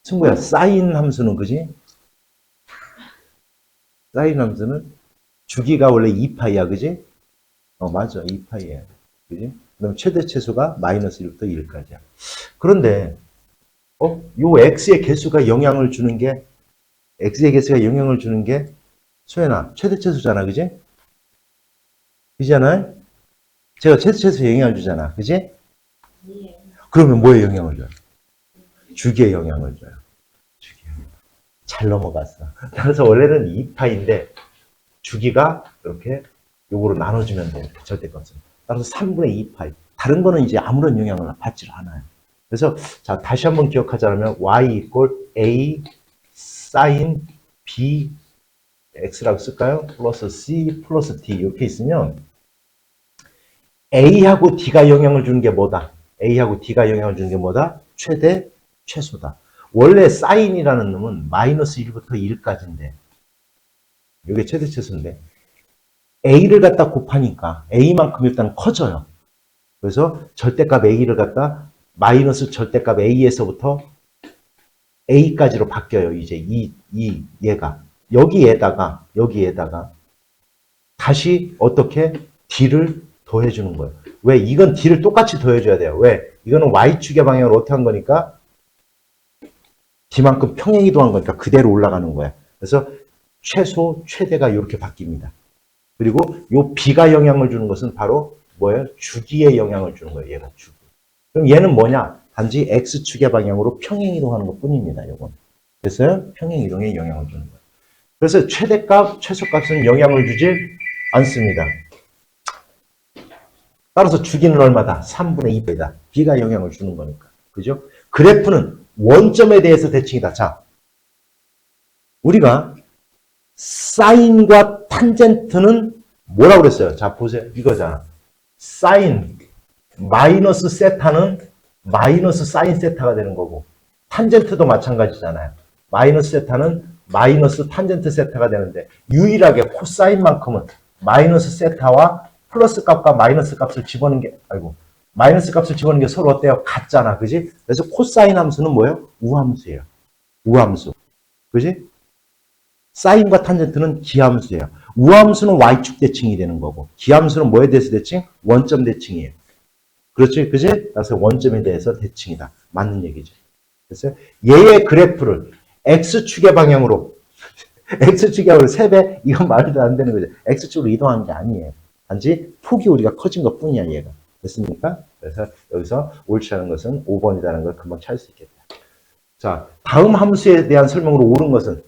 친구야, 사인 함수는 그지? 사인 함수는 주기가 원래 2파이야, 그지? 맞아. 2파이야. 그지? 그럼 최대 최소가 마이너스 1부터 1까지야. 그런데, 요 x의 개수가 영향을 주는 게, x의 개수가 영향을 주는 게, 소연아, 최대 최소잖아, 그지? 그잖아? 제가 최대 최소에 영향을 주잖아, 그지? 그러면 뭐에 영향을 줘요? 주기에 영향을 줘요. 주기에. 잘 넘어갔어. 그래서 원래는 2파인데, 주기가 이렇게 요거로 나눠주면 돼요. 절대값은. 따라서 3분의 2파이. 다른 거는 이제 아무런 영향을 받지 않아요. 그래서 자 다시 한번 기억하자면 y 이꼴 a sin b x라고 쓸까요? 플러스 c 플러스 d 이렇게 있으면 a하고 d가 영향을 주는 게 뭐다? a하고 d가 영향을 주는 게 뭐다? 최대 최소다. 원래 사인이라는 놈은 마이너스 1부터 1까지인데 이게 최대 최소인데 a를 갖다 곱하니까 a만큼 일단 커져요. 그래서 절대값 a를 갖다 마이너스 절대값 a에서부터 a까지로 바뀌어요. 이제 얘가 여기에다가 다시 어떻게 d를 더해주는 거예요. 왜? 이건 d를 똑같이 더해줘야 돼요. 왜? 이거는 y축의 방향으로 어떻게 한 거니까 d만큼 평행 이동한 거니까 그대로 올라가는 거야. 그래서 최소, 최대가 이렇게 바뀝니다. 그리고 요 b가 영향을 주는 것은 바로 뭐예요? 주기에 영향을 주는 거예요. 얘가 주기. 그럼 얘는 뭐냐? 단지 x축의 방향으로 평행 이동하는 것 뿐입니다. 요건. 그래서 평행 이동에 영향을 주는 거예요. 그래서 최대값, 최소값은 영향을 주지 않습니다. 따라서 주기는 얼마다? 3분의 2배다. b가 영향을 주는 거니까. 그죠? 그래프는 원점에 대해서 대칭이다. 자, 우리가 사인과 탄젠트는 뭐라고 그랬어요? 자, 보세요. 이거잖아. 사인 마이너스 세타는 마이너스 사인 세타가 되는 거고 탄젠트도 마찬가지잖아요. 마이너스 세타는 마이너스 탄젠트 세타가 되는데 유일하게 코사인만큼은 마이너스 세타와 플러스 값과 마이너스 값을 집어넣는 게 마이너스 값을 집어넣는 게 서로 어때요? 같잖아. 그지? 그래서 코사인 함수는 뭐예요? 우함수예요. 우함수. 그지? 사인과 탄젠트는 기함수예요. 우함수는 y축 대칭이 되는 거고 기함수는 뭐에 대해서 대칭? 원점 대칭이에요. 그렇지? 그지? 그래서 원점에 대해서 대칭이다. 맞는 얘기죠. 그래서 얘의 그래프를 x축의 방향으로 x축의 방향으로 3배? 이건 말도 안 되는 거죠. x축으로 이동하는 게 아니에요. 단지 폭이 우리가 커진 것 뿐이야, 얘가. 됐습니까? 그래서 여기서 옳지 않은 것은 5번이라는 걸 금방 찾을 수 있겠다. 자, 다음 함수에 대한 설명으로 옳은 것은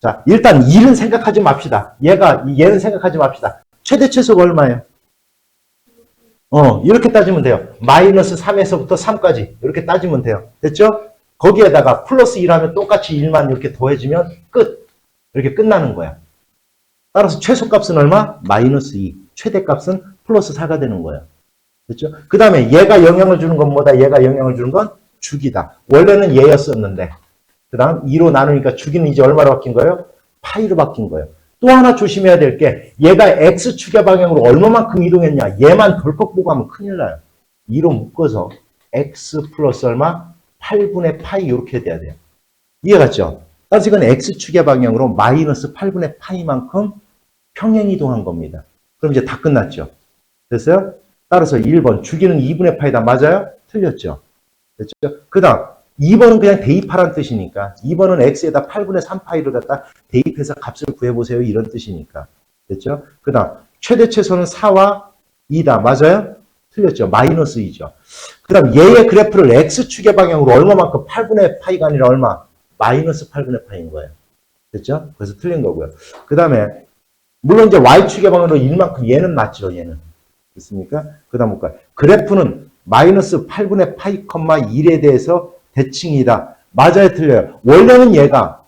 자, 일단 1은 생각하지 맙시다. 얘는 생각하지 맙시다. 최대 최소가 얼마예요? 이렇게 따지면 돼요. 마이너스 3에서부터 3까지 이렇게 따지면 돼요. 됐죠? 거기에다가 플러스 1 하면 똑같이 1만 이렇게 더해지면 끝. 이렇게 끝나는 거야. 따라서 최소값은 얼마? 마이너스 2. 최대값은 플러스 4가 되는 거예요. 됐죠? 그 다음에 얘가 영향을 주는 건 뭐다? 얘가 영향을 주는 건 주기다. 원래는 얘였었는데 그 다음 2로 나누니까 주기는 이제 얼마로 바뀐 거예요? 파이로 바뀐 거예요. 또 하나 조심해야 될 게 얘가 x축의 방향으로 얼마만큼 이동했냐. 얘만 덜컥 보고 하면 큰일 나요. 2로 묶어서 x 플러스 얼마? 8분의 파이 이렇게 돼야 돼요. 이해갔죠? 따라서 이건 x축의 방향으로 마이너스 8분의 파이만큼 평행 이동한 겁니다. 그럼 이제 다 끝났죠. 됐어요? 따라서 1번 주기는 2분의 파이다. 맞아요? 틀렸죠? 됐죠? 그 다음 2번은 그냥 대입하라는 뜻이니까 2번은 x에다 8분의 3파이를 갖다 대입해서 값을 구해보세요. 이런 뜻이니까. 됐죠? 그 다음 최대 최소는 4와 2다. 맞아요? 틀렸죠? 마이너스 2죠. 그 다음 얘의 그래프를 x축의 방향으로 얼마만큼 8분의 파이가 아니라 얼마? 마이너스 8분의 파이인 거예요. 됐죠? 그래서 틀린 거고요. 그 다음에 물론 이제 y축의 방향으로 1만큼 얘는 맞죠. 얘는. 됐습니까? 그 다음 볼까요? 그래프는 마이너스 8분의 파이, 1에 대해서 대칭이다. 맞아요, 틀려요. 원래는 얘가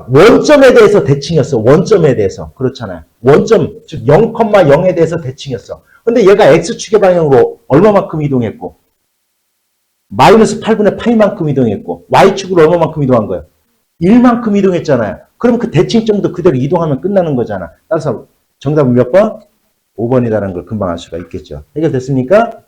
원점에 대해서 대칭이었어. 원점에 대해서. 그렇잖아요. 원점, 즉 0,0에 대해서 대칭이었어. 근데 얘가 x축의 방향으로 얼마만큼 이동했고 마이너스 8분의 파이만큼 이동했고 y축으로 얼마만큼 이동한 거예요? 1만큼 이동했잖아요. 그럼 그 대칭점도 그대로 이동하면 끝나는 거잖아. 따라서 정답은 몇 번? 5번이라는 걸 금방 알 수가 있겠죠. 해결됐습니까?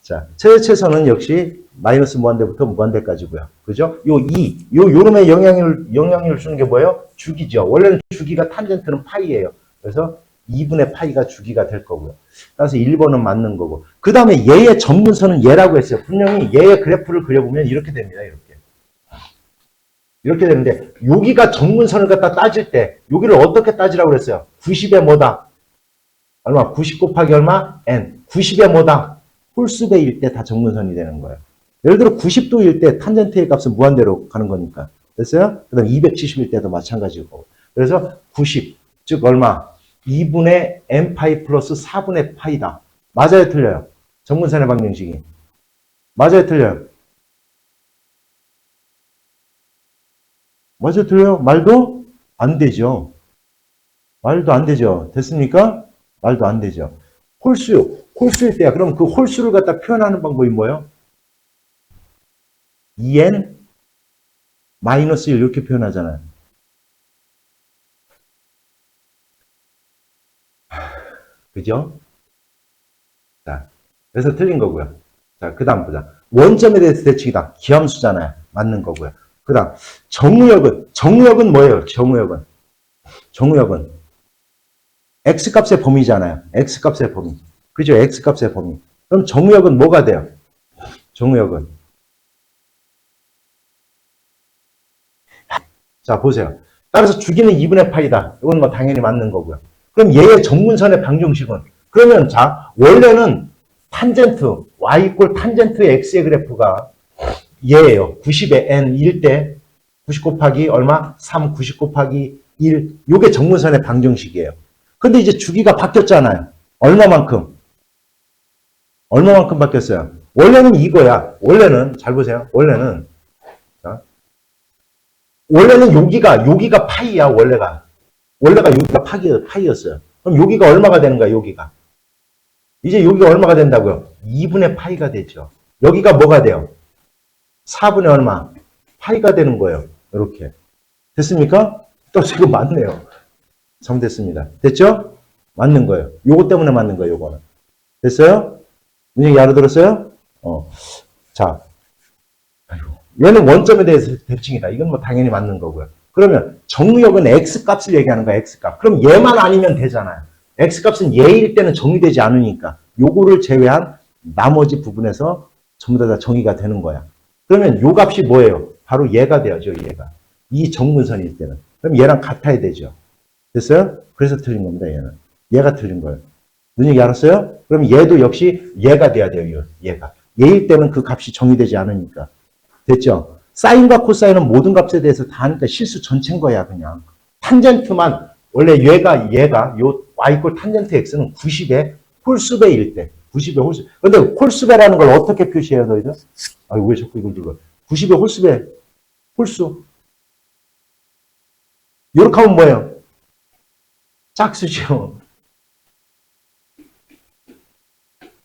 자, 최대최선은 역시 마이너스 무한대부터 무한대까지고요. 그죠? 요놈의 영향률 주는 게 뭐예요? 주기죠. 원래는 주기가 탄젠트는 파이예요. 그래서 2분의 파이가 주기가 될 거고요. 따라서 1번은 맞는 거고. 그 다음에 얘의 전문선은 얘라고 했어요. 분명히 얘의 그래프를 그려보면 이렇게 됩니다. 이렇게 되는데, 여기가 전문선을 갖다 따질 때, 여기를 어떻게 따지라고 그랬어요? 90에 뭐다? 얼마? 90 곱하기 얼마? n. 90에 뭐다? 홀수배일 때 다 정문선이 되는 거예요. 예를 들어 90도일 때 탄젠트의 값은 무한대로 가는 거니까. 됐어요? 그 다음 270일 때도 마찬가지고. 그래서 90, 즉 얼마? 2분의 n파이 플러스 4분의 파이다. 맞아요? 틀려요? 정문선의 방정식이. 맞아요? 틀려요? 맞아요? 틀려요? 말도 안 되죠. 말도 안 되죠. 됐습니까? 말도 안 되죠. 홀수일 때야. 그럼 그 홀수를 갖다 표현하는 방법이 뭐예요? 2n 마이너스 1 이렇게 표현하잖아요. 그죠? 자, 그래서 틀린 거고요. 자, 그 다음 보자. 원점에 대해서 대칭이다. 기함수잖아요. 맞는 거고요. 그 다음 정우역은 뭐예요? 정우역은 x값의 범위잖아요. x값의 범위. 그죠? x값의 범위. 그럼 정우역은 뭐가 돼요? 정우역은. 자, 보세요. 따라서 주기는 2분의 파이다. 이건 뭐 당연히 맞는 거고요. 그럼 얘의 정문선의 방정식은? 그러면 자, 원래는 탄젠트, y 이꼴 탄젠트 x의 그래프가 얘예요. 90에 n일 때 90 곱하기 얼마? 3, 90 곱하기 1. 요게 정문선의 방정식이에요. 근데 이제 주기가 바뀌었잖아요. 얼마만큼 바뀌었어요? 원래는 이거야. 원래는, 잘 보세요. 원래는 여기가 파이야, 원래가 여기가 파이였어요. 그럼 여기가 얼마가 되는 거야, 여기가? 이제 여기가 얼마가 된다고요? 2분의 파이가 되죠. 여기가 뭐가 돼요? 4분의 얼마? 파이가 되는 거예요. 이렇게. 됐습니까? 또 지금 맞네요. 잘못됐습니다. 됐죠? 맞는 거예요. 요거 때문에 맞는 거예요, 요거는. 됐어요? 문제기 알아들었어요? 자. 얘는 원점에 대해서 대칭이다. 이건 뭐 당연히 맞는 거고요. 그러면 정우역은 x값을 얘기하는 거야, x값. 그럼 얘만 아니면 되잖아요. x값은 얘일 때는 정의되지 않으니까 요거를 제외한 나머지 부분에서 전부 다 정의가 되는 거야. 그러면 요 값이 뭐예요? 바로 얘가 돼야죠, 얘가. 이 정문선일 때는. 그럼 얘랑 같아야 되죠. 됐어요? 그래서 틀린 겁니다, 얘는. 얘가 틀린 거예요. 무슨 얘기 알았어요? 그럼 얘도 역시 얘가 돼야 돼요, 얘가. 얘일 때는 그 값이 정의되지 않으니까. 됐죠? 사인과 코사인은 모든 값에 대해서 다 하니까 실수 전체인 거야, 그냥. 탄젠트만, 원래 얘가, 요 y 탄젠트 x는 90의 홀수배일 때. 90의 홀수. 근데 홀수배라는 걸 어떻게 표시해요, 너희들? 왜 자꾸 이걸 읽어? 90의 홀수배. 홀수. 요렇게 하면 뭐예요? 짝수죠.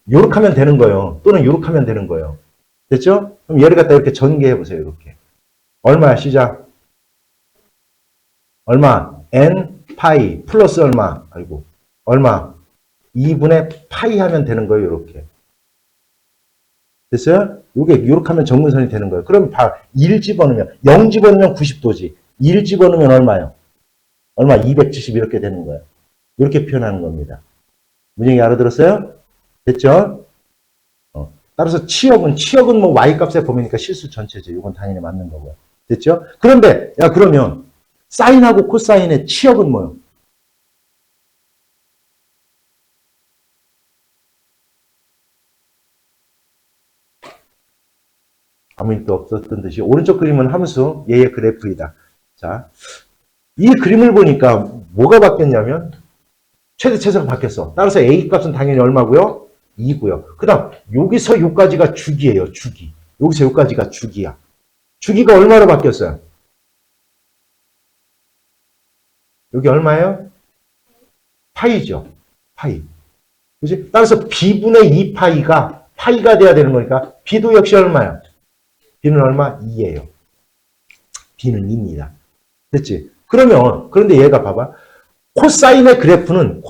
요렇게 하면 되는 거예요. 또는 요렇게 하면 되는 거예요. 됐죠? 그럼 얘를 갖다 이렇게 전개해 보세요. 이렇게. 얼마야? 시작. 얼마? n 파이 플러스 얼마? 아이고. 얼마? 2분의 파이 하면 되는 거예요. 이렇게. 됐어요? 요게 이렇게 하면 정문선이 되는 거예요. 그럼 1 집어넣으면 0 집어넣으면 90도지. 1 집어넣으면 얼마요? 얼마? 270 이렇게 되는 거예요. 이렇게 표현하는 겁니다. 문제기 알아들었어요? 됐죠? 따라서 치역은 뭐 y값의 범위니까 실수 전체죠. 이건 당연히 맞는 거고요. 됐죠? 그런데 그러면 사인하고 코사인의 치역은 뭐예요? 아무 일도 없었던 듯이 오른쪽 그림은 함수 얘의 그래프이다. 자, 이 그림을 보니까 뭐가 바뀌었냐면 최대 최소가 바뀌었어. 따라서 A 값은 당연히 얼마고요? 2고요. 그 다음 여기서 여기까지가 주기예요. 주기. 여기서 여기까지가 주기야. 주기가 얼마로 바뀌었어요? 여기 얼마예요? 파이죠. 파이. 그지? 따라서 B분의 2파이가 파이가 돼야 되는 거니까 B도 역시 얼마야? B는 얼마? 2예요. B는 2입니다. 됐지? 그런데 얘가 봐봐. 코사인의 그래프는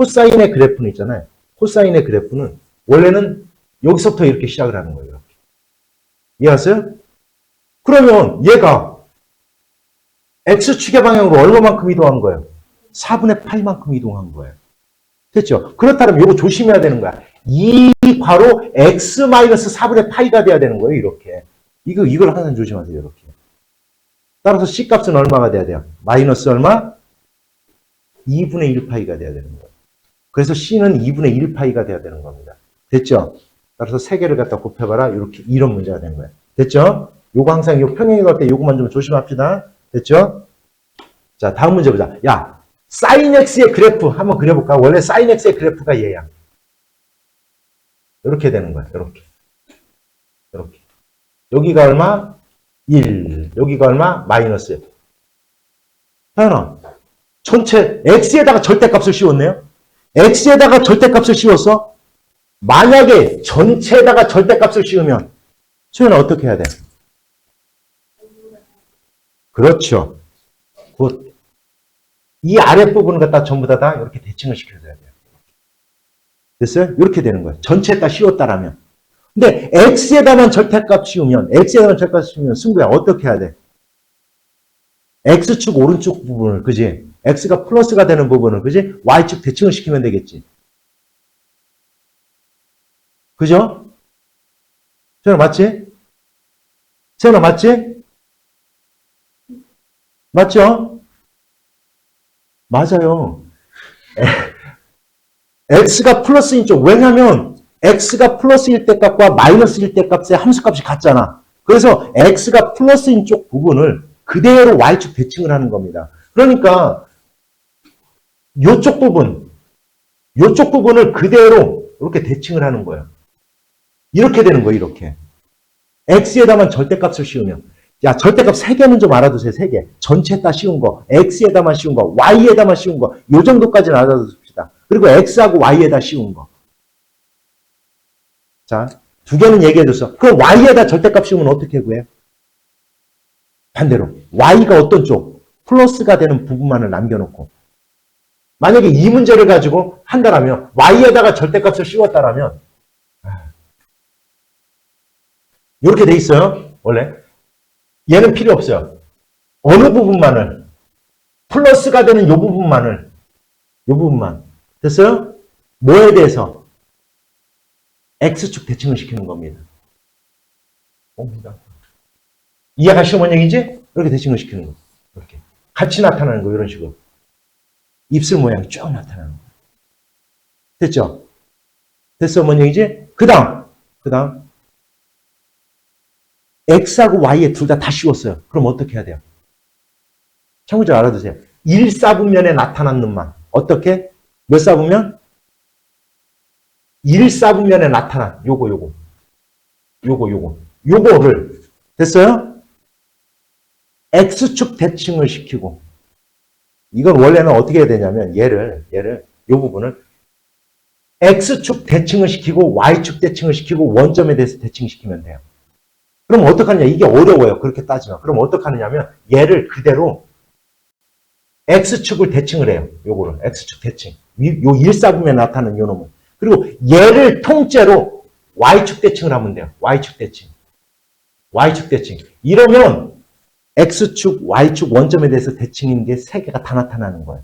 있잖아요. 코사인의 그래프는 원래는 여기서부터 이렇게 시작을 하는 거예요. 이렇게. 이해하세요? 그러면 얘가 X축의 방향으로 얼마만큼 이동한 거예요? 4분의 파이만큼 이동한 거예요. 됐죠? 그렇다면 이거 조심해야 되는 거야. 이 괄호 X-4분의 파이가 돼야 되는 거예요. 이렇게. 이걸 항상 조심하세요. 이렇게. 따라서 C값은 얼마가 돼야 돼요? 마이너스 얼마? 2분의 1파이가 돼야 되는 거예요. 그래서 C는 2분의 1파이가 돼야 되는 겁니다. 됐죠? 따라서 세 개를 갖다 곱해봐라. 이렇게, 이런 문제가 된 거예요. 됐죠? 요거 항상 요 평행이 갈 때 요거만 좀 조심합시다. 됐죠? 자, 다음 문제 보자. 야, sin x의 그래프 한번 그려볼까? 원래 sin x의 그래프가 얘야. 이렇게 되는 거야. 이렇게. 이렇게. 여기가 얼마? 1. 여기가 얼마? 마이너스. 하연아, 전체 x에다가 절대값을 씌웠네요. x에다가 절대값을 씌웠어? 만약에 전체에다가 절대값을 씌우면 소연아 어떻게 해야 돼? 그렇죠. 곧 이 아랫부분을 갖다 전부 다 이렇게 대칭을 시켜줘야 돼요. 됐어요? 이렇게 되는 거예요. 전체에다 씌웠다라면. 근데 x에다만 절대값 씌우면 승부야 어떻게 해야 돼? x축 오른쪽 부분을 그지? x가 플러스가 되는 부분을 그지? y축 대칭을 시키면 되겠지. 그죠? 세연아 맞지? 세연아 맞지? 맞죠? 맞아요. x가 플러스인 쪽. 왜냐면 x가 플러스일 때 값과 마이너스일 때 값의 함수값이 같잖아. 그래서 x가 플러스인 쪽 부분을 그대로 y축 대칭을 하는 겁니다. 그러니까 요쪽 부분을 그대로 이렇게 대칭을 하는 거예요. 이렇게 되는 거예요. 이렇게. x에다만 절대값을 씌우면. 야, 절대값 3개는 좀 알아두세요. 3개. 전체에다 씌운 거, x에다만 씌운 거, y에다만 씌운 거. 요 정도까지는 알아둡시다. 그리고 x하고 y에다 씌운 거. 자, 2개는 얘기해줬어. 그럼 y에다 절대값 씌우면 어떻게 구해요? 반대로. y가 어떤 쪽? 플러스가 되는 부분만을 남겨놓고. 만약에 이 문제를 가지고 한다라면 y에다가 절대값을 씌웠다라면 이렇게 돼 있어요. 원래. 얘는 필요 없어요. 어느 부분만을 플러스가 되는 이 부분만 됐어요? 뭐에 대해서? X축 대칭을 시키는 겁니다. 이해가 쉬운 얘기지? 이렇게 대칭을 시키는 거. 이렇게. 같이 나타나는 거, 이런 식으로. 입술 모양이 쭉 나타나는 거. 됐죠? 됐어, 뭔 얘기지? 그 다음. X하고 Y에 둘 다 씌웠어요. 그럼 어떻게 해야 돼요? 참고적으로 알아두세요. 1사분면에 나타난 놈만. 어떻게? 몇 사분면? 1사분면에 나타난 요거를 됐어요? X축 대칭을 시키고 이건 원래는 어떻게 해야 되냐면 얘를 요 부분을 X축 대칭을 시키고 Y축 대칭을 시키고 원점에 대해서 대칭시키면 돼요. 그럼 어떡하느냐? 이게 어려워요. 그렇게 따지면. 그럼 어떡하느냐면 얘를 그대로 X축을 대칭을 해요. 요거를 X축 대칭. 요 1사분면에 나타나는 요 놈은. 그리고 얘를 통째로 Y축 대칭을 하면 돼요. Y축 대칭. 이러면 X축, Y축 원점에 대해서 대칭인 게 3개가 다 나타나는 거예요.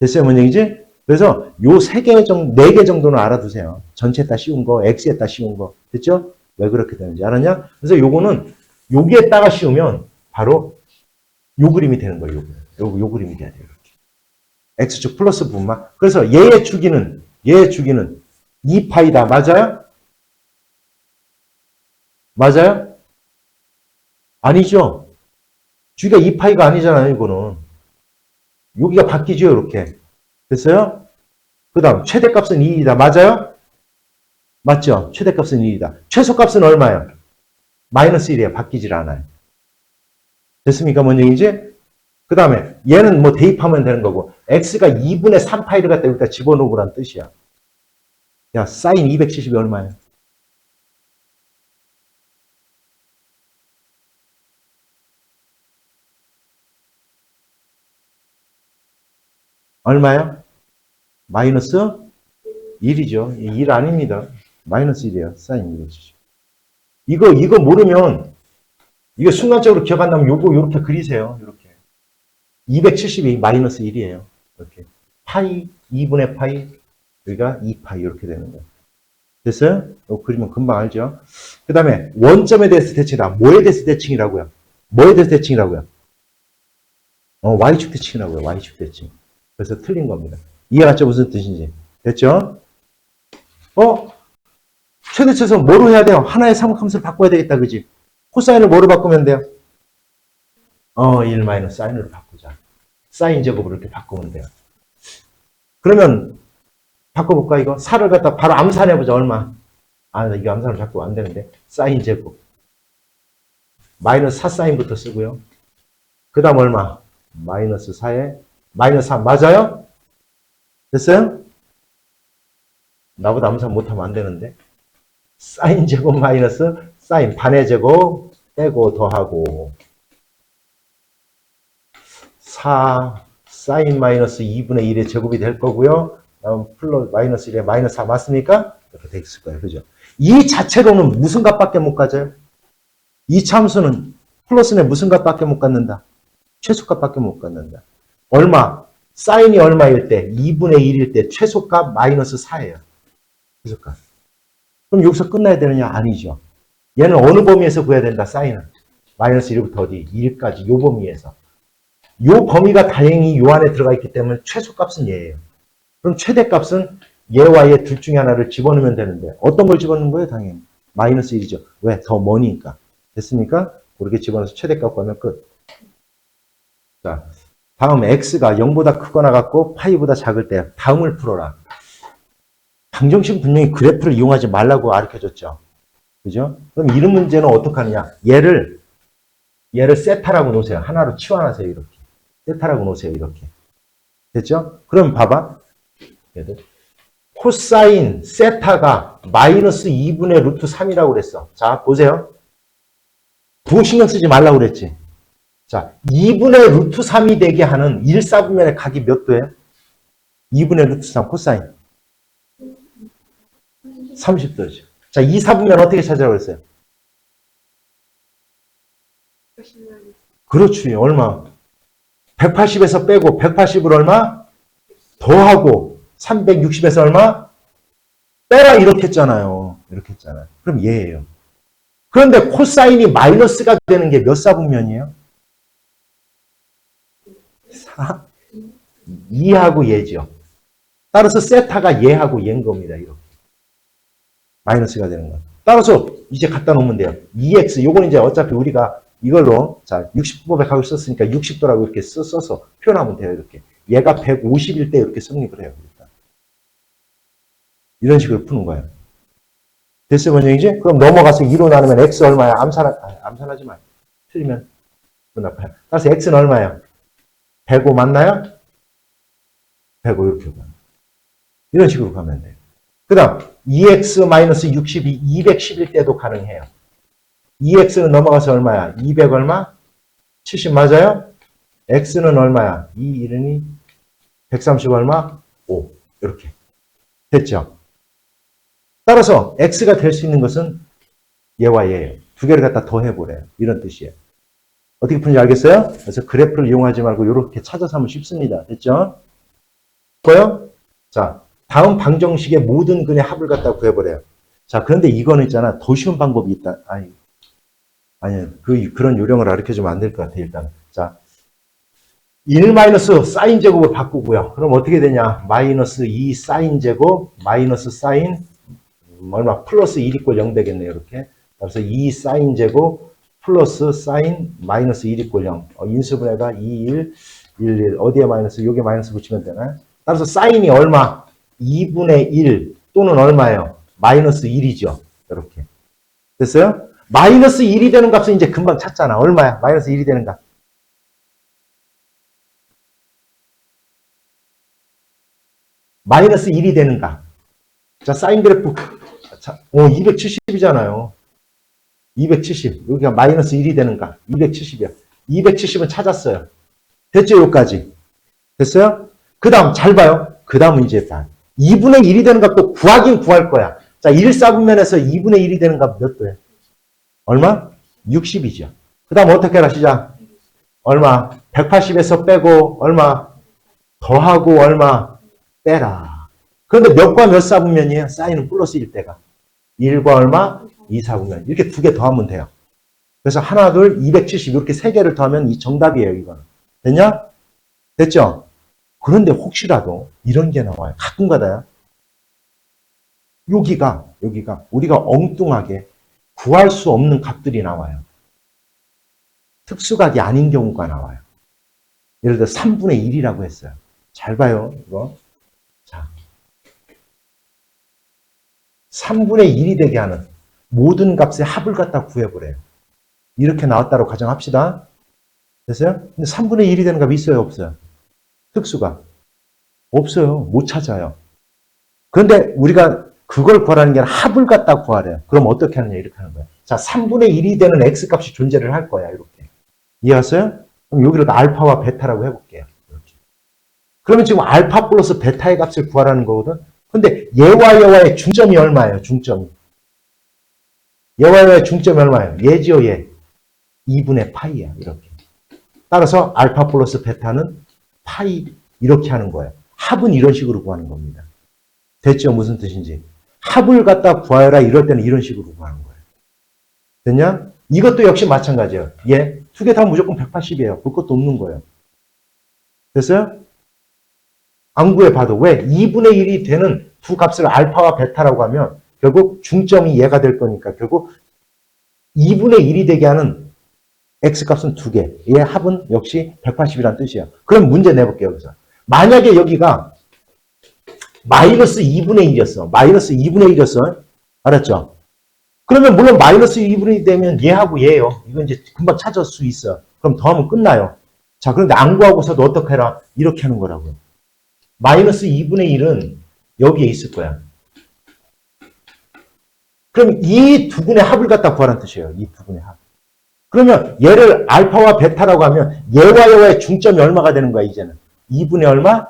됐어요? 뭔 얘기지? 그래서 요 3개 정도, 4개 정도는 알아두세요. 전체에다 씌운 거, X에다 씌운 거. 됐죠? 왜 그렇게 되는지 알았냐? 그래서 요거는 여기에다가 씌우면 바로 요 그림이 되는 거예요. 요 그림이 돼야 돼요. 이렇게. X축 플러스 부분만. 그래서 얘의 주기는 2파이다. 맞아요? 맞아요? 아니죠? 주기가 2파이가 아니잖아요. 이거는. 여기가 바뀌죠. 이렇게. 됐어요? 그 다음 최대값은 2이다. 맞아요? 맞죠? 최대값은 2이다. 최소값은 얼마예요? 마이너스 1이에요. 바뀌질 않아요. 됐습니까? 뭔 얘기지? 그 다음에 얘는 뭐 대입하면 되는 거고 x가 2분의 3파이를 갖다 여기다 집어넣으라는 뜻이야. 야, 사인 270이 얼마예요? 얼마요? 마이너스 1이죠. 1 아닙니다. 마이너스 1이에요. 사인 270. 이거 모르면, 이거 순간적으로 기억 안 나면 요거 요렇게 그리세요. 요렇게. 270이 마이너스 1이에요. 이렇게. 파이, 2분의 파이, 여기가 2파이 이렇게 되는 거예요. 됐어요? 이거 그리면 금방 알죠? 그 다음에 원점에 대해서 대칭이다. 뭐에 대해서 대칭이라고요? 뭐에 대해서 대칭이라고요? Y축 대칭이라고요. Y축 대칭. 그래서 틀린 겁니다. 이해갔죠? 무슨 뜻인지. 됐죠? 최대 최소 뭐로 해야 돼요? 하나의 삼각함수를 바꿔야 되겠다. 그지? 코사인을 뭐로 바꾸면 돼요? 1 마이너스 사인으로 바꾸자. 사인 제곱으로 이렇게 바꾸면 돼요. 그러면 바꿔볼까 이거? 4를 갖다 바로 암산해보자. 얼마? 이거 암산을 자꾸 안 되는데. 사인 제곱. 마이너스 4 사인부터 쓰고요. 그 다음 얼마? 마이너스 4에 마이너스 3 맞아요? 됐어요? 나보다 암산 못하면 안 되는데. 사인 제곱 마이너스 사인 반의 제곱 빼고 더하고 4 사인 마이너스 2분의 1의 제곱이 될 거고요. 다음 플러스 마이너스 1에 마이너스 4 맞습니까? 이렇게 돼 있을 거예요. 그죠? 이 자체로는 무슨 값밖에 못 가져요? 이 참수는 플러스는 무슨 값밖에 못 갖는다? 최소값밖에 못 갖는다. 얼마? 사인이 얼마일 때? 2분의 1일 때 최소값 마이너스 4예요. 최소값. 그럼 여기서 끝나야 되느냐? 아니죠. 얘는 어느 범위에서 구해야 된다? 사인은. 마이너스 1부터 어디? 1까지 요 범위에서. 요 범위가 다행히 요 안에 들어가 있기 때문에 최소값은 얘예요. 그럼 최대값은 얘와 얘 둘 중에 하나를 집어넣으면 되는데 어떤 걸 집어넣는 거예요? 당연히. 마이너스 1이죠. 왜? 더 머니까. 됐습니까? 그렇게 집어넣어서 최대값 구하면 끝. 자, 다음 x가 0보다 크거나 같고 파이보다 작을 때 다음을 풀어라. 방정식은 분명히 그래프를 이용하지 말라고 가르쳐줬죠. 그죠? 그럼 이런 문제는 어떻게 하느냐? 얘를 세타라고 놓으세요. 하나로 치환하세요. 이렇게. 세타라고 놓으세요. 이렇게. 됐죠? 그럼 봐봐. 코사인 세타가 마이너스 2분의 루트 3이라고 그랬어. 자, 보세요. 부호 신경 쓰지 말라고 그랬지. 자, 2분의 루트 3이 되게 하는 1사분면의 각이 몇 도예요? 2분의 루트 3 코사인. 30도죠. 자, 2사분면 어떻게 찾으라고 그랬어요? 그렇지. 얼마? 180에서 빼고 180을 얼마? 더하고 360에서 얼마? 빼라 이렇게 했잖아요. 이렇게 했잖아요. 그럼 얘예요. 그런데 코사인이 마이너스가 되는 게 몇 사분면이에요? 4. 2하고 얘죠. 따라서 세타가 얘하고 얘인 겁니다. 이렇게. 마이너스가 되는 거. 따라서 이제 갖다 놓으면 돼요. 2x, 요건 이제 어차피 우리가 이걸로, 자, 60법의 각을 썼으니까 60도라고 이렇게 써서 표현하면 돼요. 이렇게. 얘가 150일 때 이렇게 성립을 해요. 일단. 이런 식으로 푸는 거예요. 됐어요, 번역이지? 그럼 넘어가서 2로 나누면 x 얼마야? 암산하지 마. 틀리면 돈 나빠요. 따라서 x는 얼마예요? 105 맞나요? 105 이렇게 가요. 이런 식으로 가면 돼요. 그 다음 2x-62 210일 때도 가능해요. 2x는 넘어가서 얼마야? 200 얼마? 70 맞아요? x는 얼마야? 2, 1이 130 얼마? 5 이렇게 됐죠? 따라서 x가 될 수 있는 것은 얘와 얘예요. 두 개를 갖다 더해보래요. 이런 뜻이에요. 어떻게 푸는지 알겠어요? 그래서 그래프를 이용하지 말고 이렇게 찾아서 하면 쉽습니다. 됐죠? 보여요? 자, 다음 방정식의 모든 근의 합을 갖다 구해버려요. 자, 그런데 이거는 있잖아. 더 쉬운 방법이 있다. 아니, 그런 요령을 가르쳐주면 안 될 것 같아, 일단. 자, 1 마이너스 사인 제곱을 바꾸고요. 그럼 어떻게 되냐? 마이너스 2 사인 제곱, 마이너스 사인, 얼마? 플러스 1 이꼴 0 되겠네요, 이렇게. 그래서 2 사인 제곱, 플러스 사인, 마이너스 1 이꼴 0. 인수분해가 2, 1, 1, 1. 어디에 마이너스? 여기에 마이너스 붙이면 되나요? 따라서 사인이 얼마? 2분의 1 또는 얼마예요? 마이너스 1이죠. 이렇게. 됐어요? 마이너스 1이 되는 값은 이제 금방 찾잖아. 얼마야? 마이너스 1이 되는 값. 마이너스 1이 되는 값. 자, 사인 그래프. 자, 270이잖아요. 270. 여기가 마이너스 1이 되는 값. 270이야. 270은 찾았어요. 됐죠? 여기까지. 됐어요? 그 다음 잘 봐요. 그 다음은 이제 2분의 1이 되는 값도 구하긴 구할 거야. 자, 1사분면에서 2분의 1이 되는 값 몇 도예요? 얼마? 60이죠. 그 다음 어떻게 하라 시작? 얼마? 180에서 빼고 얼마? 더하고 얼마? 빼라. 그런데 몇과 몇 사분면이에요? 사인은 플러스 1대가. 1과 얼마? 2 사분면. 이렇게 두 개 더하면 돼요. 그래서 하나, 둘, 270 이렇게 세 개를 더하면 이 정답이에요. 이거는. 됐냐? 됐죠? 그런데 혹시라도 이런 게 나와요. 가끔가다요. 여기가 우리가 엉뚱하게 구할 수 없는 값들이 나와요. 특수각이 아닌 경우가 나와요. 예를 들어 3분의 1이라고 했어요. 잘 봐요. 이거. 자, 3분의 1이 되게 하는 모든 값의 합을 갖다 구해보래요. 이렇게 나왔다고 가정합시다. 됐어요? 근데 3분의 1이 되는 값이 있어요? 없어요? 특수가 없어요. 못 찾아요. 그런데 우리가 그걸 구하라는 게 아니라 합을 갖다 구하래요. 그럼 어떻게 하느냐 이렇게 하는 거예요. 자, 3분의 1이 되는 x값이 존재를 할 거야. 이렇게. 이해했어요? 그럼 여기를 알파와 베타라고 해볼게요. 이렇게. 그러면 지금 알파 플러스 베타의 값을 구하라는 거거든. 근데 얘와 얘와의 중점이 얼마예요? 중점이. 얘와 얘와의 중점이 얼마예요? 얘지요, 얘. 2분의 파이야. 이렇게. 따라서 알파 플러스 베타는 파이 이렇게 하는 거예요. 합은 이런 식으로 구하는 겁니다. 됐죠? 무슨 뜻인지. 합을 갖다 구하라 이럴 때는 이런 식으로 구하는 거예요. 됐냐? 이것도 역시 마찬가지예요. 예, 두 개 다 무조건 180이에요. 볼 것도 없는 거예요. 됐어요? 안 구해봐도 왜? 2분의 1이 되는 두 값을 알파와 베타라고 하면 결국 중점이 얘가 될 거니까 결국 2분의 1이 되게 하는 x값은 두 개. 얘 합은 역시 180이라는 뜻이에요. 그럼 문제 내볼게요. 여기서. 만약에 여기가 마이너스 2분의 1이었어. 마이너스 2분의 1이었어. 알았죠? 그러면 물론 마이너스 2분의 1이 되면 얘하고 얘예요. 이거 이제 금방 찾을 수 있어. 그럼 더하면 끝나요. 자, 그런데 안 구하고서도 어떻게 해라? 이렇게 하는 거라고요. 마이너스 2분의 1은 여기에 있을 거야. 그럼 이 두 분의 합을 갖다 구하라는 뜻이에요. 이 두 분의 합. 그러면 얘를 알파와 베타라고 하면 얘와 얘와의 중점이 얼마가 되는 거야, 이제는? 2분의 얼마?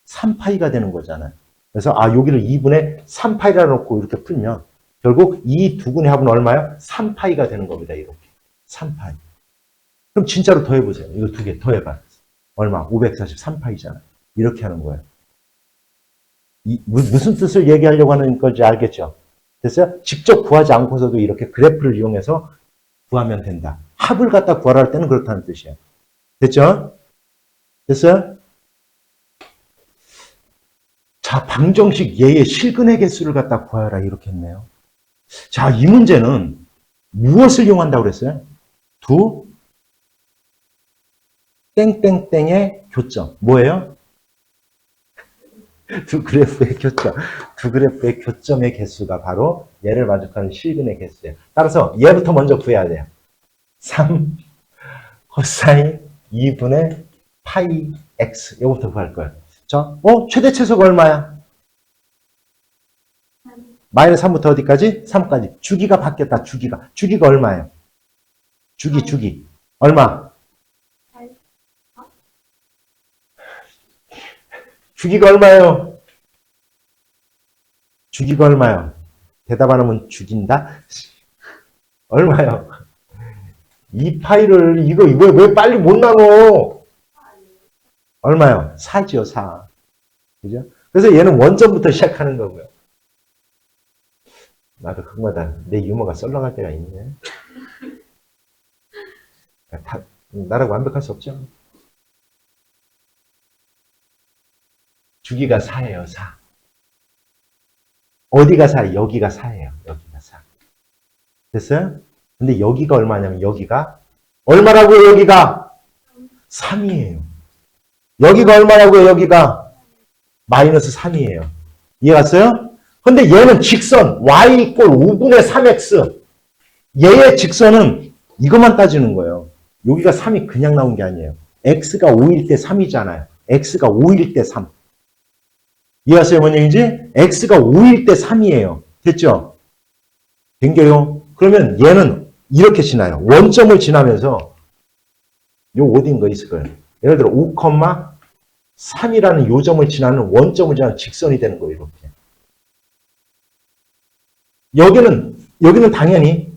3파이가 되는 거잖아요. 그래서 여기를 2분의 3파이라 놓고 이렇게 풀면 결국 이 두 분의 합은 얼마야? 3파이가 되는 겁니다. 이렇게. 3파이. 그럼 진짜로 더해보세요. 이거 두 개 더해봐. 얼마? 543파이잖아. 이렇게 하는 거예요. 무슨 뜻을 얘기하려고 하는 건지 알겠죠? 됐어요? 직접 구하지 않고서도 이렇게 그래프를 이용해서 구하면 된다. 합을 갖다 구하라 할 때는 그렇다는 뜻이에요. 됐죠? 됐어요? 자, 방정식 얘의 실근의 개수를 갖다 구하라 이렇게 했네요. 자, 이 문제는 무엇을 이용한다고 그랬어요? 두 땡땡땡의 교점. 뭐예요? 두 그래프의 교점. 두 그래프의 교점의 개수가 바로 얘를 만족하는 실근의 개수예요. 따라서 얘부터 먼저 구해야 돼요. 3 코사인 2분의 파이 x. 이거부터 구할 거예요. 자, 최대 최소가 얼마야? 마이너스 3부터 어디까지? 3까지. 주기가 바뀌었다. 주기가 얼마예요? 주기. 얼마? 주기가 얼마예요? 주기가 얼마예요? 대답 안 하면 죽인다? 얼마예요? 이 파이를, 이거 왜 빨리 못 나눠? 얼마요? 4죠, 4. 그죠? 그래서 얘는 원점부터 시작하는 거고요. 나도 그거마다 내 유머가 썰렁할 때가 있네. 나라고 완벽할 수 없죠. 주기가 4예요, 4. 어디가 4? 여기가 4예요. 여기가 4. 됐어요? 근데 여기가 얼마냐면 여기가 얼마라고요? 여기가 3이에요. 여기가 얼마라고요? 여기가 마이너스 3이에요. 이해 갔어요? 근데 얘는 직선 y 이꼴 5분의 3x. 얘의 직선은 이것만 따지는 거예요. 여기가 3이 그냥 나온 게 아니에요. x가 5일 때 3이잖아요. x가 5일 때 3. 이해하세요? 뭔 얘기인지? x가 5일 때 3이에요. 됐죠? 된겨요? 그러면 얘는 이렇게 지나요. 원점을 지나면서 요 어딘가 있을 거예요. 예를 들어 5,3이라는 요점을 지나는 원점을 지나는 직선이 되는 거예요. 이렇게. 여기는 당연히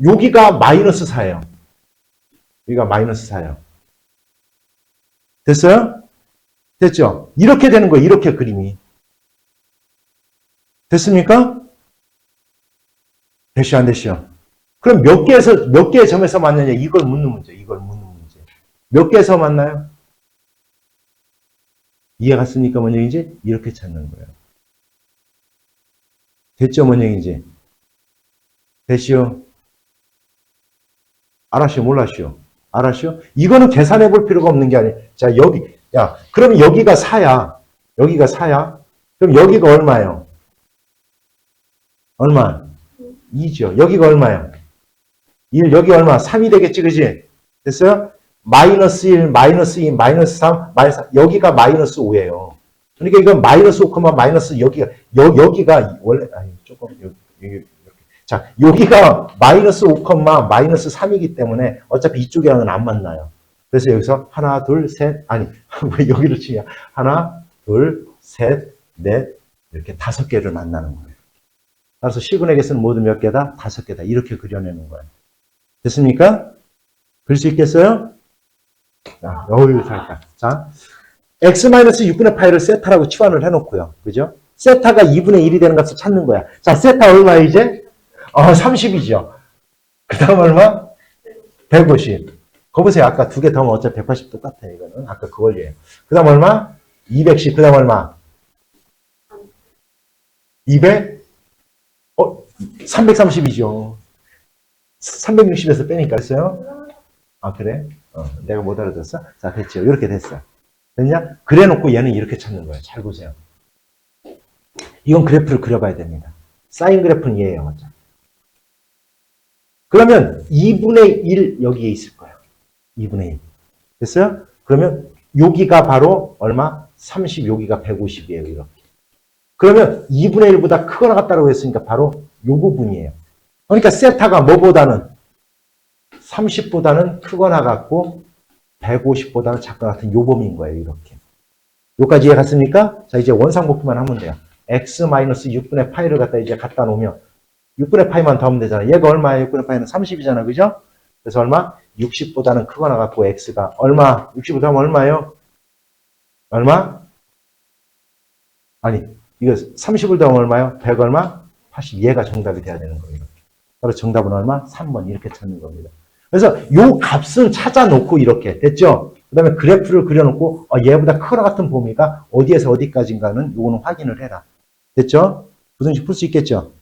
여기가 마이너스 4예요. 여기가 마이너스 4예요. 됐어요? 됐죠? 이렇게 되는 거예요. 이렇게 그림이. 됐습니까? 됐죠? 안 됐죠? 그럼 몇 개의 점에서 만나냐? 이걸 묻는 문제. 이걸 묻는 문제. 몇 개에서 만나요? 이해 갔습니까? 뭔 얘기인지? 이렇게 찾는 거예요. 됐죠? 뭔 얘기인지? 됐시오? 알았시오? 몰랐시오? 알았시오? 이거는 계산해 볼 필요가 없는 게 아니에요. 자, 여기. 야, 그럼 여기가 4야. 여기가 4야. 그럼 여기가 얼마예요? 얼마? 2죠. 여기가 얼마예요? 1, 여기 얼마? 3이 되겠지, 그지? 됐어요? 마이너스 1, 마이너스 2, 마이너스 3, 마이너스 4. 여기가 마이너스 5예요. 그러니까 이건 마이너스 5, 마이너스 여기가 원래, 아니, 조금, 여기, 이렇게. 자, 여기가 마이너스 5, 마이너스 3이기 때문에 어차피 이쪽이랑은 안 만나요. 그래서 여기서 하나, 둘, 셋, 아니, 왜 여기를 치냐. 하나, 둘, 셋, 넷, 이렇게 5개를 만나는 거예요. 따라서 실근에게서는 모두 몇 개다? 5개다. 이렇게 그려내는 거예요. 됐습니까? 그릴 수 있겠어요? 자, 어휴, 잘했다. 자, x-6분의 파이를 세타라고 치환을 해놓고요. 그죠? 세타가 2분의 1이 되는 값을 찾는 거야. 자, 세타 얼마 이제? 30이죠. 그 다음 얼마? 150. 거 보세요. 아까 2개 더하면 어차피 180 똑같아요. 이거는. 아까 그걸예요. 그 다음 얼마? 210. 그 다음 얼마? 200? 330이죠. 360에서 빼니까 됐어요? 아, 그래? 내가 못 알아듣었어? 자, 됐죠. 이렇게 됐어. 됐냐? 그래 놓고 얘는 이렇게 찾는 거예요. 잘 보세요. 이건 그래프를 그려봐야 됩니다. 사인 그래프는 얘예요. 맞죠? 그러면 2분의 1 여기에 있을 거예요. 2분의 1. 됐어요? 그러면 여기가 바로 얼마? 30, 여기가 150이에요. 이렇게. 그러면 2분의 1보다 크거나 같다고 했으니까 바로 요 부분이에요. 그러니까 세타가 뭐보다는 30보다는 크거나 같고 150보다는 작거나 같은 요 범위인 거예요. 이렇게. 요까지 이해 갔습니까? 자, 이제 원상복귀만 하면 돼요. x-6분의 파이를 갖다 이제 갖다 놓으면 6분의 파이만 더하면 되잖아. 얘가 얼마야? 6분의 파이는 30이잖아. 그죠? 그래서 얼마? 60보다는 크거나 같고 x가 얼마? 60보다 더하면 얼마예요? 얼마? 아니, 이거 30을 더하면 얼마요? 100 얼마? 80. 얘가 정답이 돼야 되는 거예요. 바로 정답은 얼마? 3번. 이렇게 찾는 겁니다. 그래서 요 값은 찾아놓고 이렇게 됐죠? 그 다음에 그래프를 그려놓고 얘보다 크거나 같은 범위가 어디에서 어디까지인가는 요거는 확인을 해라. 됐죠? 무슨식 풀 수 있겠죠?